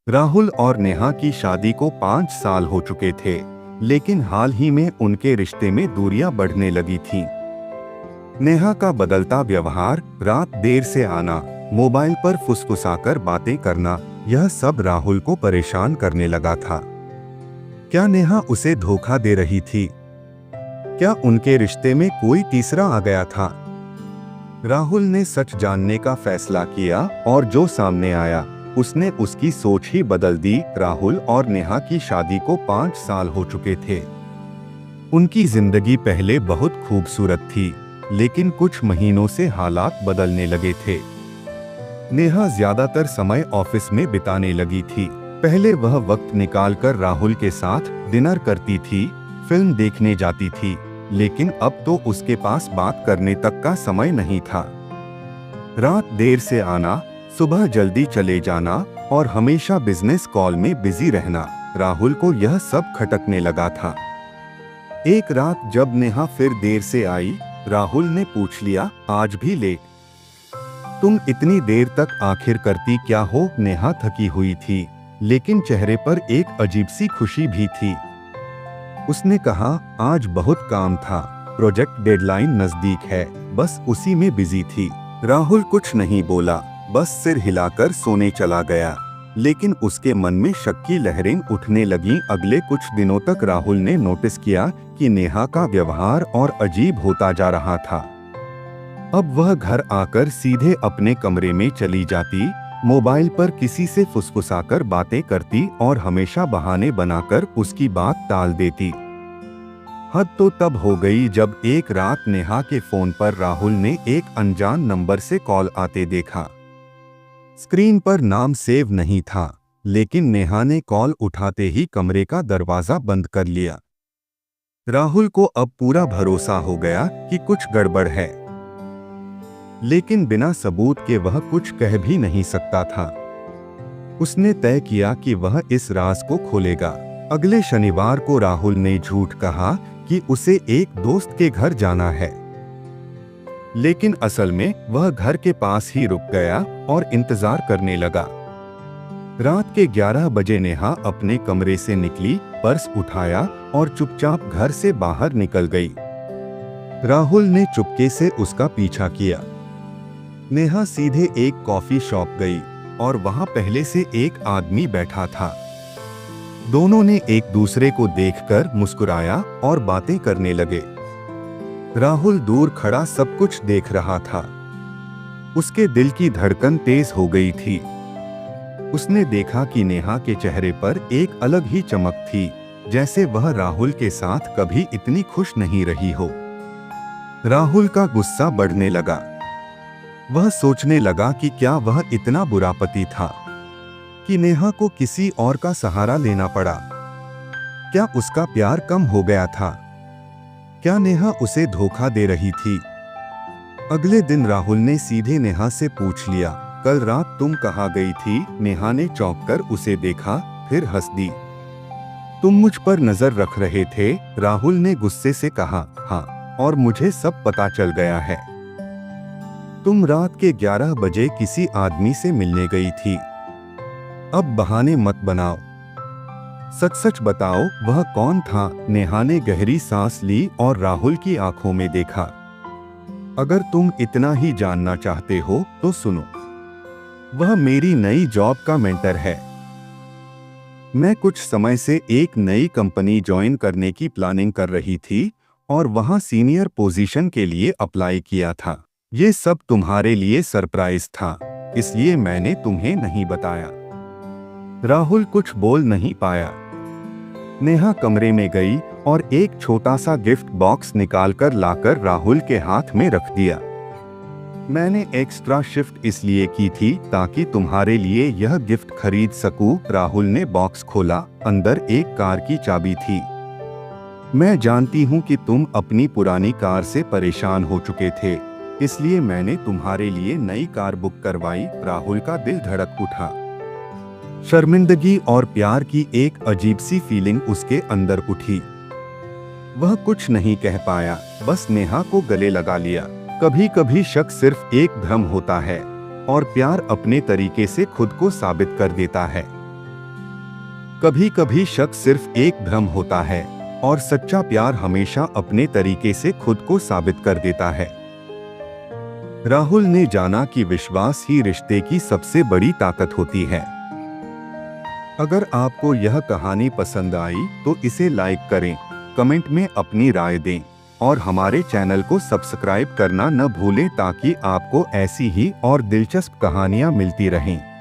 राहुल और नेहा की शादी को 5 साल हो चुके थे, लेकिन हाल ही में उनके रिश्ते में दूरियां बढ़ने लगी थीं। नेहा का बदलता व्यवहार, रात देर से आना, मोबाइल पर फुसफुसाकर बातें करना, यह सब राहुल को परेशान करने लगा था। क्या नेहा उसे धोखा दे रही थी? क्या उनके रिश्ते में कोई तीसरा आ गया था? राहुल ने सच जानने का फैसला किया और जो सामने आया उसने उसकी सोच ही बदल दी। राहुल और नेहा की शादी को 5 साल हो चुके थे। उनकी जिंदगी पहले बहुत खूबसूरत थी, लेकिन कुछ महीनों से हालात बदलने लगे थे। नेहा ज्यादातर समय ऑफिस में बिताने लगी थी। पहले वह वक्त निकालकर राहुल के साथ डिनर करती थी, फिल्म देखने जाती थी, लेकिन अब तो उसके पास बात करने तक का समय नहीं था। रात देर से आना, सुबह जल्दी चले जाना और हमेशा बिजनेस कॉल में बिजी रहना, राहुल को यह सब खटकने लगा था। एक रात जब नेहा फिर देर से आई, राहुल ने पूछ लिया, आज भी लेट? तुम इतनी देर तक आखिर करती क्या हो? नेहा थकी हुई थी, लेकिन चेहरे पर एक अजीब सी खुशी भी थी। उसने कहा, आज बहुत काम था, प्रोजेक्ट डेडलाइन नजदीक है, बस उसी में बिजी थी। राहुल कुछ नहीं बोला, बस सिर हिलाकर सोने चला गया, लेकिन उसके मन में शक की लहरें उठने लगीं। अगले कुछ दिनों तक राहुल ने नोटिस किया कि नेहा का व्यवहार और अजीब होता जा रहा था। अब वह घर आकर सीधे अपने कमरे में चली जाती, मोबाइल पर किसी से फुसफुसाकर बातें करती और हमेशा बहाने बनाकर उसकी बात टाल देती। हद तो तब हो गई जब एक रात नेहा के फोन पर राहुल ने एक अनजान नंबर से कॉल आते देखा। स्क्रीन पर नाम सेव नहीं था, लेकिन नेहा ने कॉल उठाते ही कमरे का दरवाजा बंद कर लिया। राहुल को अब पूरा भरोसा हो गया कि कुछ गड़बड़ है, लेकिन बिना सबूत के वह कुछ कह भी नहीं सकता था। उसने तय किया कि वह इस राज को खोलेगा। अगले शनिवार को राहुल ने झूठ कहा कि उसे एक दोस्त के घर जाना है, लेकिन असल में वह घर के पास ही रुक गया और इंतजार करने लगा। रात के 11 बजे नेहा अपने कमरे से निकली, पर्स उठाया और चुपचाप घर से बाहर निकल गई। राहुल ने चुपके से उसका पीछा किया। नेहा सीधे एक कॉफी शॉप गई और वहां पहले से एक आदमी बैठा था। दोनों ने एक दूसरे को देखकर मुस्कुराया और बातें करने लगे। राहुल दूर खड़ा सब कुछ देख रहा था। उसके दिल की धड़कन तेज हो गई थी। उसने देखा कि नेहा के चेहरे पर एक अलग ही चमक थी, जैसे वह राहुल के साथ कभी इतनी खुश नहीं रही हो। राहुल का गुस्सा बढ़ने लगा। वह सोचने लगा कि क्या वह इतना बुरा पति था कि नेहा को किसी और का सहारा लेना पड़ा। क्या उसका प्यार कम हो गया था? क्या नेहा उसे धोखा दे रही थी? अगले दिन राहुल ने सीधे नेहा से पूछ लिया, कल रात तुम कहाँ गई थी? नेहा ने चौंक कर उसे देखा, फिर हंस दी। तुम मुझ पर नजर रख रहे थे? राहुल ने गुस्से से कहा, हाँ, और मुझे सब पता चल गया है। तुम रात के 11 बजे किसी आदमी से मिलने गई थी। अब बहाने मत बनाओ, सच सच बताओ वह कौन था? नेहा ने गहरी सांस ली और राहुल की आंखों में देखा। अगर तुम इतना ही जानना चाहते हो तो सुनो, वह मेरी नई जॉब का मेंटर है। मैं कुछ समय से एक नई कंपनी ज्वाइन करने की प्लानिंग कर रही थी और वहां सीनियर पोजीशन के लिए अप्लाई किया था। ये सब तुम्हारे लिए सरप्राइज था, इसलिए मैंने तुम्हें नहीं बताया। राहुल कुछ बोल नहीं पाया। नेहा कमरे में गई और एक छोटा सा गिफ्ट बॉक्स निकालकर लाकर राहुल के हाथ में रख दिया। मैंने एक्स्ट्रा शिफ्ट इसलिए की थी ताकि तुम्हारे लिए यह गिफ्ट खरीद सकूं। राहुल ने बॉक्स खोला, अंदर एक कार की चाबी थी। मैं जानती हूं कि तुम अपनी पुरानी कार से परेशान हो चुके थे, इसलिए मैंने तुम्हारे लिए नई कार बुक करवाई। राहुल का दिल धड़क उठा। शर्मिंदगी और प्यार की एक अजीब सी फीलिंग उसके अंदर उठी। वह कुछ नहीं कह पाया, बस नेहा को गले लगा लिया। कभी कभी शक सिर्फ एक भ्रम होता है और प्यार अपने तरीके से खुद को साबित कर देता है। कभी कभी शक सिर्फ एक भ्रम होता है और सच्चा प्यार हमेशा अपने तरीके से खुद को साबित कर देता है। राहुल ने जाना कि विश्वास ही रिश्ते की सबसे बड़ी ताकत होती है। अगर आपको यह कहानी पसंद आई तो इसे लाइक करें, कमेंट में अपनी राय दें और हमारे चैनल को सब्सक्राइब करना न भूलें ताकि आपको ऐसी ही और दिलचस्प कहानियां मिलती रहें।